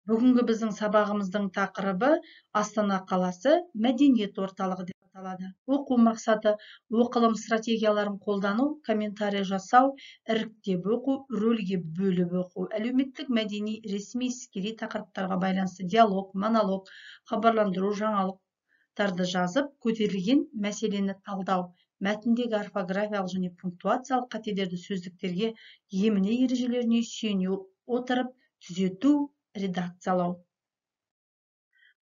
Бүгінгі біздің сабағымыздың тақырыбы Астана қаласы мәдениет орталығы деп аталады. Оқу мақсаты оқылым стратегияларын қолдану, комментарий жасау, іріктеп оқу, рөлге бөліп оқу, әлеуметтік, мәдени, ресми, іскери тақырыптарға байланысты диалог, монолог, хабарландыру, жаңалықтарды жазып, көтерілген мәселені талдау, мәтіндегі орфографиялық және пунктуациялық қателерді сөздіктерге еміне ережелеріне сүйене отырып түзету, редакциялау.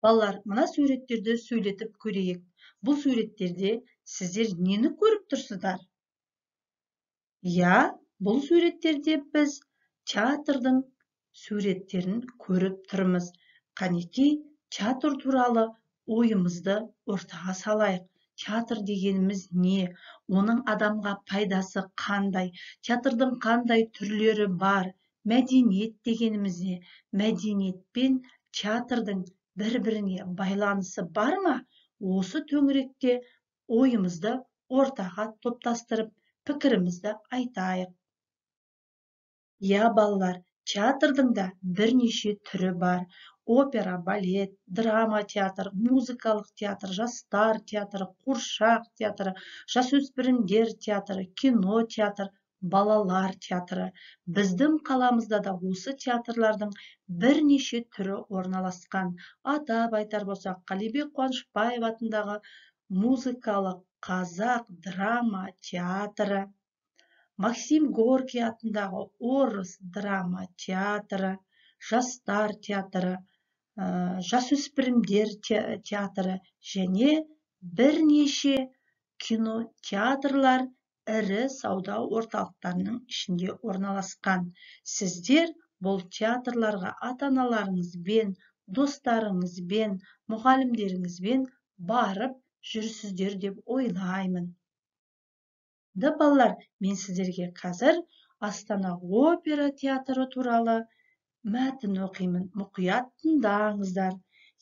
Балалар, мына суреттерді сөйлетіп көрейік. Бұл суреттерде сіздер нені көріп тұрсыздар? Бұл суреттерде біз театрдың суреттерін көріп тұрмыз. Қанекей, театр туралы ойымызды ортаға салайық. Театр дегеніміз не? Оның адамға пайдасы қандай? Театрдың қандай түрлері бар? Мәдениет дегеніміз не? Мәдениет пен театрдың бір-біріне байланысы бар ма? Осы төңіректе ойымызды ортаға топтастырып, пікірімізді айтайық. Балалар, театрдың да бірнеше түрі бар. Опера, балет, драма театр, музыкалық театр, жастар театры, қуыршақ театры, жасөспірімдер театры, кино театр, балалар театры. Біздің қаламызда да осы театрлардың бірнеше түрі орналасқан. Атап айтар болсақ, Қалибек Қуанышбаев атындағы музыкалық қазақ драма театры, Максим Горький атындағы орыс драма театры, жастар театры, жасөспірімдер театры және бірнеше кинотеатрлар ірі сауда орталықтарының ішінде орналасқан. Сіздер бұл театрларға ата-аналарыңызбен, достарыңызбен, мұғалімдеріңізбен барып жүрсіздер деп ойлаймын. Балалар, мен сіздерге қазір Астана опера театры туралы мәтін оқимын. Мұқият тыңдаңыздар.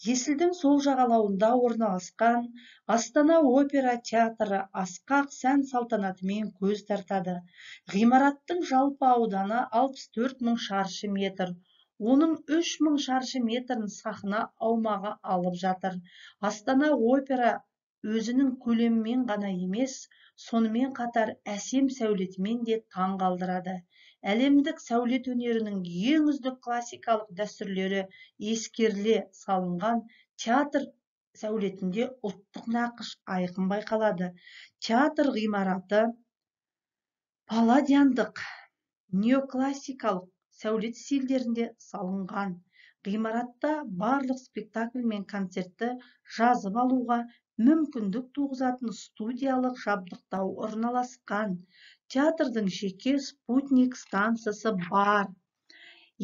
Есілдің сол жағалауында орналасқан Астана опера театры асқақ сән салтанатымен көз тартады. Ғимараттың жалпы ауданы 64 мың шаршы метр. Оның 3 мың шаршы метрін сахна аумағы алып жатыр. Астана опера өзінің көлемімен ғана емес, сонымен қатар әсем сәулетімен де таң қалдырады. Әлемдік сәулет өнерінің ең үздік классикалық дәстүрлері ескеріле салынған театр сәулетінде ұлттық нақыш айқын байқалады. Театр ғимараты палладиандық неоклассикалық сәулет стильдерінде салынған. Ғимаратта барлық спектакль мен концертті жазып алуға мүмкіндік туғызатын студиялық жабдықтау орналасқан. Театрдың жеке спутник станциясы бар.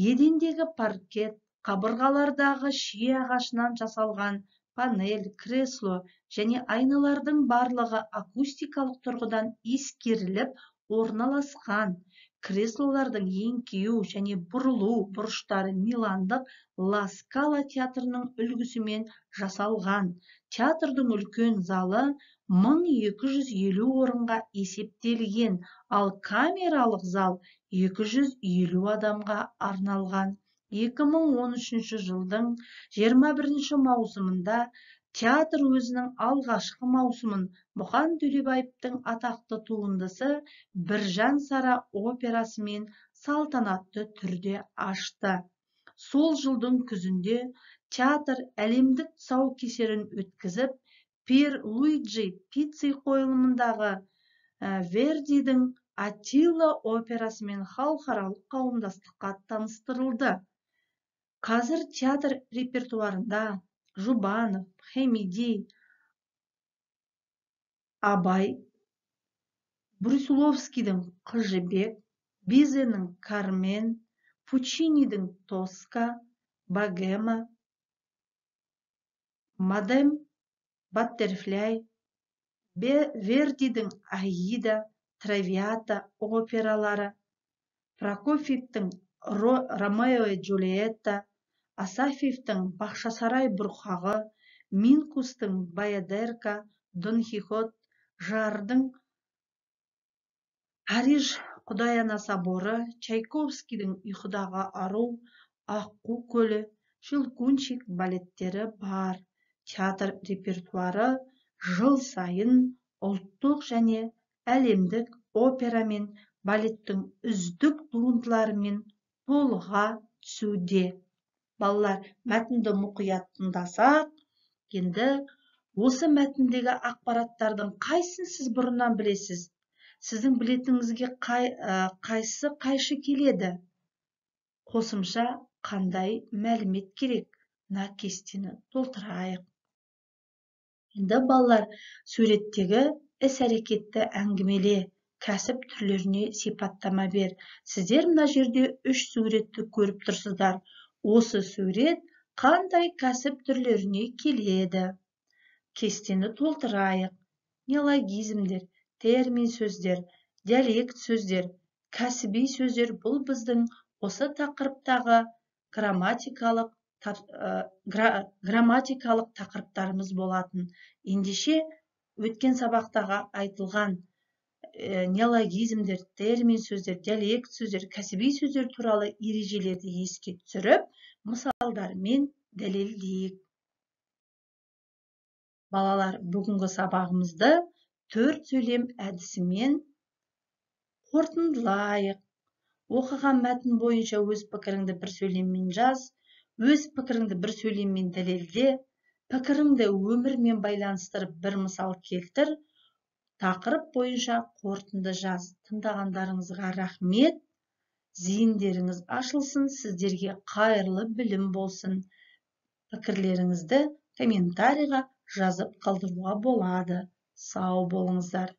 Едендегі паркет, қабырғалардағы шие ағашынан жасалған панель, кресло және айналардың барлығы акустикалық тұрғыдан ескеріліп орналасқан. Креслолардың еңкеу және бұрылу бұрыштары миландық Ла Скала театрының үлгісімен жасалған. Театрдың үлкен залы 1250 орынға есептелген, ал камералық зал 250 адамға арналған. 2013 жылдың 21 маусымында театр өзінің алғашқы маусымын Мұқан Төлебаевтың атақты туындысы Біржан Сара операсымен салтанатты түрде ашты. Сол жылдың күзінде театр әлемдік тұсаукесерін өткізіп, Пьер Луиджи Пицци қойылымындағы Вердидің Аттила операсымен халықаралық қауымдастыққа таныстырылды. Қазір театр репертуарында Жұбанов, Хемиди, Абай, Брусиловскийдің Қыз жібек, Бизенің Кармен, Пучинидің Тоска, Богема, Мадам Баттерфляй, Вердидің Аида, Травиата опералары, Прокофьевтің Ромео и Джульетта, Асафьевтің Бақшасарай бұрқағы, Минкустың Баядерка, Дон Кихот, Жардың Париж Құдай ана соборы, Чайковскийдің Ұйқыдағы ару, Аққу көлі Щелкунчик балеттері бар. Театр репертуары жыл сайын ұлттық және әлемдік опера мен балеттің үздік туындыларымен толыға түсуде. Балалар, мәтінді мұқият тыңдасақ, енді осы мәтіндегі ақпараттардың қайсысын сіз бұрыннан білесіз? Сіздің білетініңізге қайсы қайшы келеді? Қосымша қандай мәлімет керек? Мына кестені толтырайық. Енді балалар, суреттегі іс-әрекетті әңгімеле, кәсіп түрлеріне сипаттама бер. Сіздер мына жерде 3 суретті көріп тұрсыздар. Осы сурет қандай кәсіп түрлеріне келеді? Кестені толтырайық. Неологизмдер, термин сөздер, диалект сөздер, кәсіби сөздер бұл біздің осы тақырыптағы грамматикалық тақырыптарымыз болатын. Ендеше өткен сабақтағы айтылған неологизмдер, термин сөздер, диалект сөздер, кәсіби сөздер туралы ережелерді еске түсіріп, мысалдармен дәлелдейік. Балалар, бүгінгі сабағымызды 4 сөйлем әдісімен қорытындылайық. Оқыған мәтін бойынша өз пікіріңді бір сөйлеммен жаз, өз пікіріңді бір сөйлеммен дәлелде, пікіріңді өмірмен байланыстырып бір мысал келтір, тақырып бойынша қорытынды жаз. Тыңдағандарыңызға рахмет. Зейіндеріңіз ашылсын, сіздерге қайырлы білім болсын. Пікірлеріңізді комментарийға жазып қалдыруға болады. Сау болыңыздар.